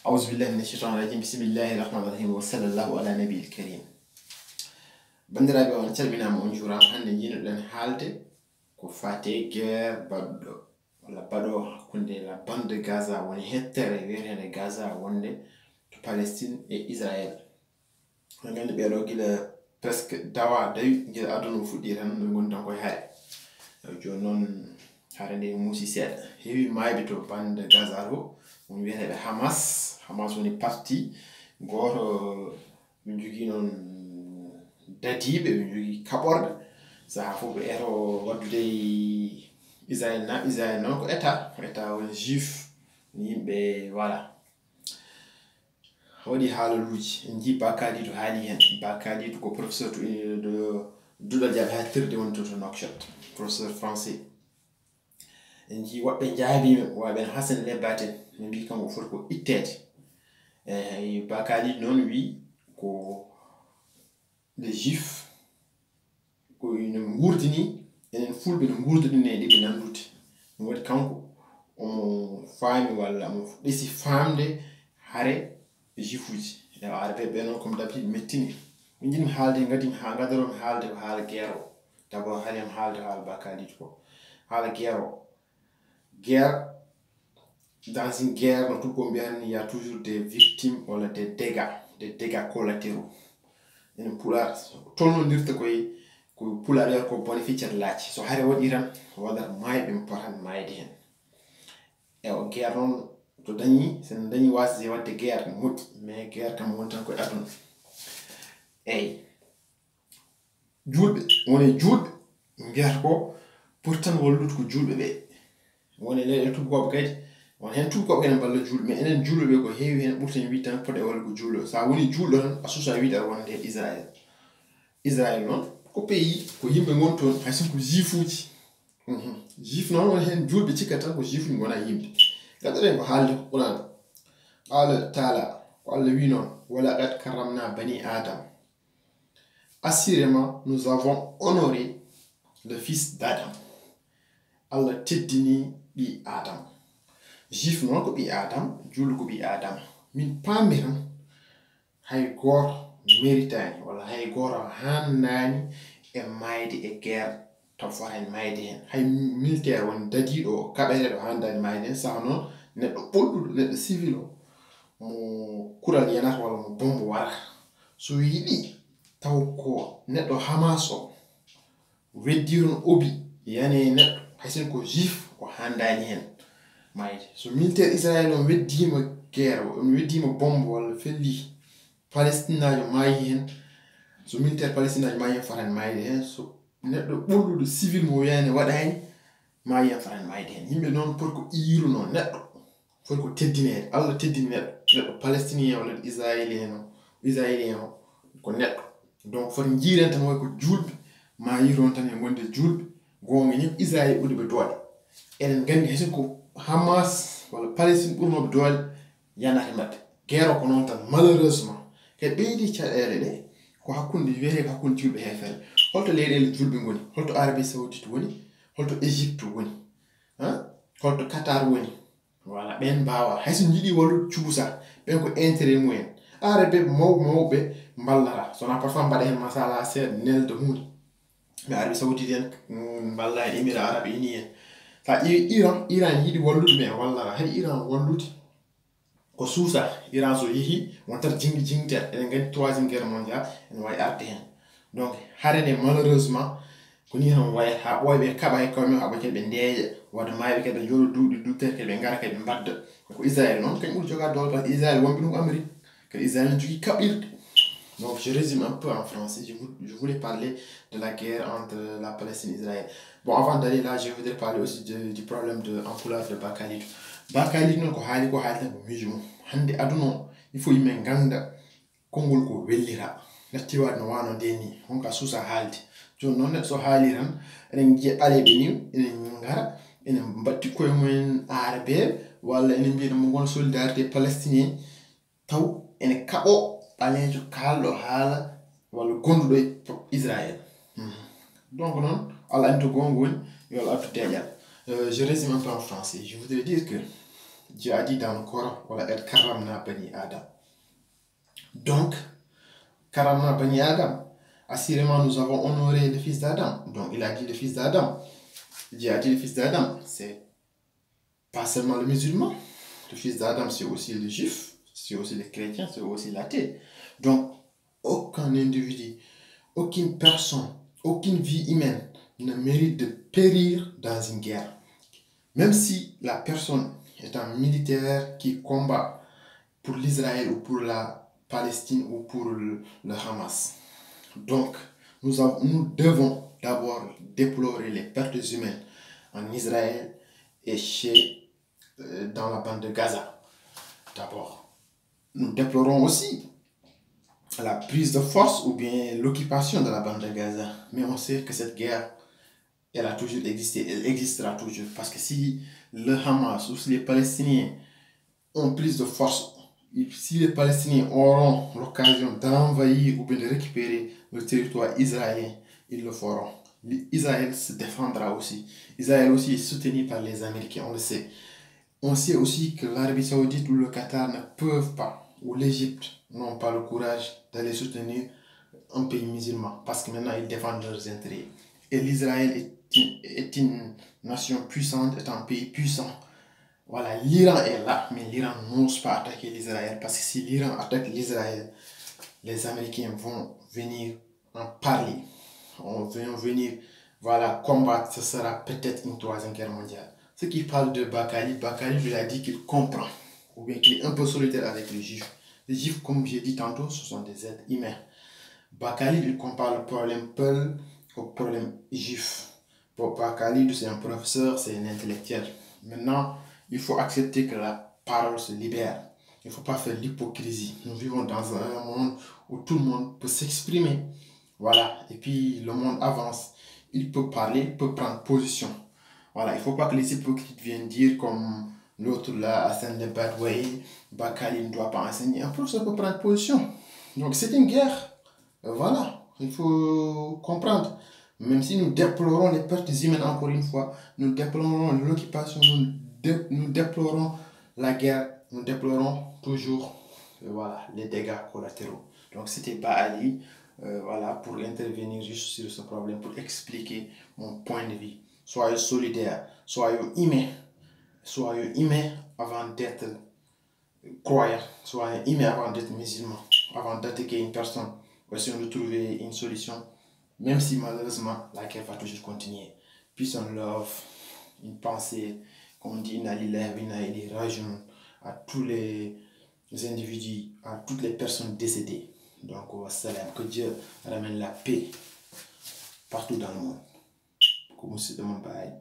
أعوذ بالله من الشيطان الرجيم بسم الله الرحمن الرحيم وصلى الله على نبي الكريم bandiraɓe on calminama on jurama hande jiinoɗen haalde ko fate guerre baɗɗo walla baɗo hakkunde la bande de Gaza woni hettere wiyetede Gaza wonde to Palestine e Israel on gandi ɓeɗo gila presque dawa dawi gila aduna fuɗɗi tan no goni tan koye haare joni noon haare nde muusi seeɗa heewi mayɓe to bande de Gaza to on wiyeteɓe Hamas woni parti goto ɓe jogui noon dadiɓe ɓe jogui kaɓorɗe saaha fof ɓe eto waddude Israel noon ko état woni juif yimɓe voilà waɗi haalaluji en jii Bakali to haali hen Bakali ko professeur to Doudal Diaby hattirde woni to Nouakchott professeur français en jii woɓɓe jaabima waɓen Hassan Lebaten ɓe mbi kanko foti ko ittede Bakali noon wi ko les juifs ko ina gurdini enen fulɓe no gurdini e ɗiɓe nandude ɗum waɗi kanko omo faami walla omo ɗesi famde haare juif uji e arabe ɓe noon comme d'habitude mettini min jinmi haalde gadimi ha gadaromi haalde ko haala guerre o d'abord haali mi haalde haala Bakali ko haala guerre o guerre dans une guerre no tubbo mbiyata il y a toujours des victimes walla des dégâts collatéraux enen pular tolnodirta ko pular yer ko bone ficcat laaci so haare waɗi tan waɗata mayɓe mi potan mayde hen e o guerre noon to dañi sen dañi wasde wadde guerre moƴƴi mais guerre kam woni tan koye aduna eyyi julɓe woni julɓe mbiyata ko pour tan wallude ko julɓe ɓe woni leyɗe tubkoɓe kadi won hen tubkoɓe ene balla julɓe mais enen julɓe ɓe ko heewi hen ɓurten wiide tan poɗe wallude ko julɗo sa woni julɗo tan a susa wiide aɗa wonde Israel noon ko pays ko yimɓe goni toon hay sinko juif uji juif noon woni hen julɓe cikkat tan ko juif uji gona yimɓe gaɗɗoɗen ko haalde ko Qur'an qala taala ko Allah wi noon wala qad karramna bani adam assurément nous avons honoré le fils d'Adam Allah teddini ɓi Adam juif noon ko ɓi Adam julɗo ko ɓi Adam min paami tan hay goto méritani walla hay goto handani e mayde e guerre taw foten mayde hen hay militaire woni dadiɗo kaɓeteɗo handani mayde hen saha noon neɗɗo ɓolɗuɗo neɗɗo civil o mo kural yanata walla mo bombe warata so yiiɗi taw ko neɗɗo Hamas o weddiron obi yani neɗɗo haysin ko juif o handani hen mayde so militaire Israel on weddima guerre on weddima bombe walla felli Palestinajo maayi hen so militaire Palestinajo maayi hen fatan mayde hen so neɗɗo ɓolɗuɗo civil mo wiyani waɗani maayi hen fatan mayde hen yimɓe noon pour ko iruno neɗɗo foti ko teddinede Allah teddini neɗɗo palestinien walla israélien o ko neɗɗo donc foti jiiren tan way ko julɓe maayi toon tan e gonde julɓe gonga ñim Israël ɓuuri ɓe doole enen gandi hayso ko Hamas walla Palestine ɓurnoɓe doole yanata mabɓe guerre ko noon tan malheureusement kadi ɓeydi caɗele ɗe ko hakkunde wiyete ko hakkunde julɓe hefere holto leyɗele julɓe goni holto Arabie Saoudite woni holto Égypte woni holto Qatar woni voilà ɓen mbawa hayso jiiɗi wallude cuusa ɓen ko intérêt mumen arabe mawɓe ballata sona parfois mbaɗa hen masala seeɗa nelde hunde mais Arabie Saoudite en balla e Émirats Arabes Unis en sa ƴeewi Iran yiiɗi wallude mais wallata hay Iran wallude ko suusa Iran so yeehi wontat jingguitere eɗen gandi troisiéme guerre mondial ene wawi arde hen donc haarene malheureusement ko ni tan wayata ha ɓooyɓe kaɓa e kawmen haɓa kadi ɓe ndeeƴa wadde mayɓe kadi ɓe jooɗo duuɓi dutere kadi ɓe gara kadi ɓe mbadda ko Israël noon kañum ɓuuri jogade doole par ce que Israël wonɓe ɗum Amérique kadi Israël ne jogui kaɓirɗe donc je résume un peu en français je voulais parler de la guerre entre la Palestine et Israël bon avant d'aller là je voudrais parler aussi du problème de encoulave de Bakali noon ko haali tan ko miijo mum hande aduna o il faut yimɓe ganda konngol ko wellira natti wade no wano nde ni honka suusa haalde joni noon neɗɗo so haali tan eɗen jiiya ɓaleɓe ni enen gara enen mbatti koye mumen arabe walla enen mbiya mo gon solidarité palestinien taw ene kaɓo ɓalejo kalɗo haala walla gonduɗo e Israël donc noon Allah andi to gonga woni yo Allah addu deeƴal je résume un peu en français je voudrais dire que Dieu a dit dans le Coran, voilà, et karamna bani Adam. Donc, karamna bani Adam, assurément nous avons honoré le fils d'Adam. Donc, il a dit le fils d'Adam. Dieu a dit le fils d'Adam, c'est pas seulement le musulman. Le fils d'Adam, c'est aussi le juif, c'est aussi le chrétien, c'est aussi l'athée. Donc, aucun individu, aucune personne, aucune vie humaine ne mérite de périr dans une guerre. Même si la personne est un militaire qui combat pour l'Israël ou pour la Palestine ou pour le Hamas. Donc, nous devons d'abord déplorer les pertes humaines en Israël et dans la bande de Gaza. D'abord, nous déplorons aussi la prise de force ou bien l'occupation de la bande de Gaza. Mais on sait que cette guerre, elle a toujours existé, elle existera toujours. Parce que si le Hamas ou si les Palestiniens ont plus de force, si les Palestiniens auront l'occasion d'envahir ou bien de récupérer le territoire israélien, ils le feront. Israël se défendra aussi. Israël aussi est soutenu par les Américains, on le sait. On sait aussi que l'Arabie Saoudite ou le Qatar ne peuvent pas, ou l'Égypte n'ont pas le courage d'aller soutenir un pays musulman parce que maintenant ils défendent leurs intérêts. Et l'Israël est une nation puissante, est un pays puissant. Voilà, l'Iran est là, mais l'Iran n'ose pas attaquer l'Israël parce que si l'Iran attaque l'Israël, les Américains vont venir en parler. On va venir, voilà, combattre. Ce sera peut-être une troisième guerre mondiale. Ceux qui parlent de Bakali, Bakali lui a dit qu'il comprend, ou bien qu'il est un peu solitaire avec les Juifs. Les Juifs, comme j'ai dit tantôt, ce sont des êtres humains. Bakali, il compare le problème Peul au problème juif. Pour Bakali, c'est un professeur, c'est un intellectuel. Maintenant, il faut accepter que la parole se libère. Il ne faut pas faire l'hypocrisie. Nous vivons dans un monde où tout le monde peut s'exprimer. Voilà. Et puis, le monde avance. Il peut parler, il peut prendre position. Voilà. Il ne faut pas que les hypocrites viennent dire comme l'autre là, enseigne le bad way, Bakali ne doit pas enseigner. Un professeur peut prendre position. Donc, c'est une guerre. Voilà. Il faut comprendre. Même si nous déplorons les pertes humaines encore une fois, nous déplorons l'occupation, nous déplorons la guerre, nous déplorons toujours voilà, les dégâts collatéraux. Donc c'était Baali voilà, pour intervenir juste sur ce problème, pour expliquer mon point de vue. Soyez solidaires, soyez humains avant d'être croyants, soyez humains avant d'être musulmans, avant d'attaquer une personne, essayons de trouver une solution. Même si malheureusement la guerre va toujours continuer. Peace and love, une pensée qu'on dit Inna lillahi wa inna ilayhi raji'un à tous les individus, à toutes les personnes décédées. Donc, wassalam, que Dieu ramène la paix partout dans le monde. Comme c'est de mon bail.